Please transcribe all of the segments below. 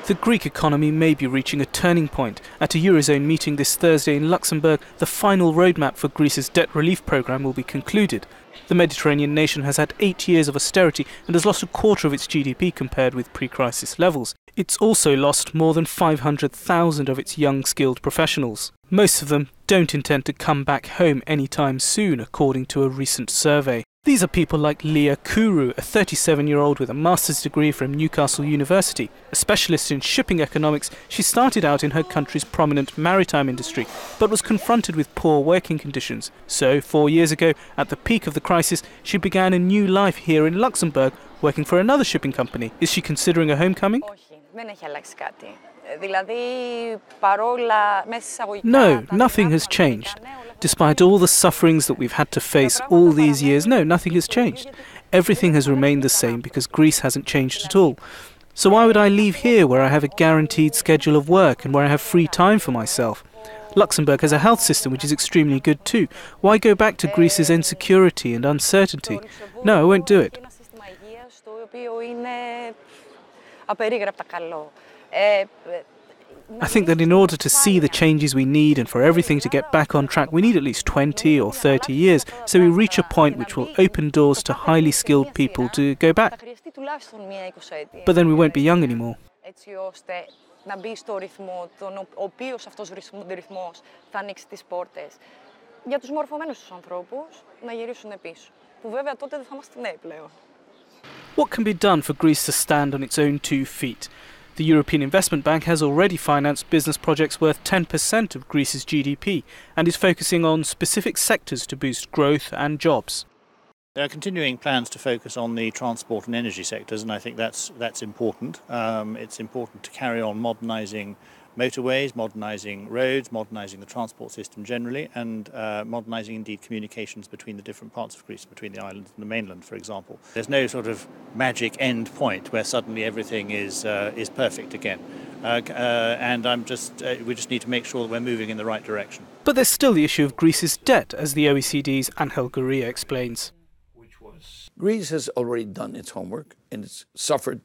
The Greek economy may be reaching a turning point. At a Eurozone meeting this Thursday in Luxembourg, the final roadmap for Greece's debt relief programme will be concluded. The Mediterranean nation has had 8 years of austerity and has lost a quarter of its GDP compared with pre-crisis levels. It's also lost more than 500,000 of its young skilled professionals. Most of them don't intend to come back home anytime soon, according to a recent survey. These are people like Leah Kourou, a 37-year-old with a master's degree from Newcastle University. A specialist in shipping economics, she started out in her country's prominent maritime industry, but was confronted with poor working conditions. So, 4 years ago, at the peak of the crisis, she began a new life here in Luxembourg, working for another shipping company. Is she considering a homecoming? No, nothing has changed. Despite all the sufferings that we've had to face all these years, no, nothing has changed. Everything has remained the same because Greece hasn't changed at all. So why would I leave here where I have a guaranteed schedule of work and where I have free time for myself? Luxembourg has a health system which is extremely good too. Why go back to Greece's insecurity and uncertainty? No, I won't do it. I think that in order to see the changes we need and for everything to get back on track, we need at least 20 or 30 years, so we reach a point which will open doors to highly skilled people to go back. But then we won't be young anymore. What can be done for Greece to stand on its own 2 feet? The European Investment Bank has already financed business projects worth 10% of Greece's GDP and is focusing on specific sectors to boost growth and jobs. There are continuing plans to focus on the transport and energy sectors, and I think that's important. It's important to carry on modernising motorways, modernising roads, modernising the transport system generally, and modernising indeed communications between the different parts of Greece, between the islands and the mainland, for example. There's no sort of magic end point where suddenly everything is perfect again. And we just need to make sure that we're moving in the right direction. But there's still the issue of Greece's debt, as the OECD's Angel Gurria explains. Greece has already done its homework and it's suffered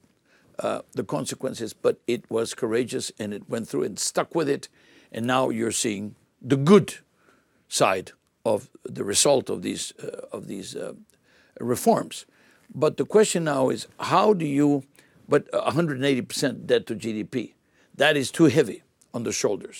the consequences, but it was courageous and it went through and stuck with it. And now you're seeing the good side of the result of these reforms. But the question now is, how do you, but 180% debt to GDP, that is too heavy on the shoulders.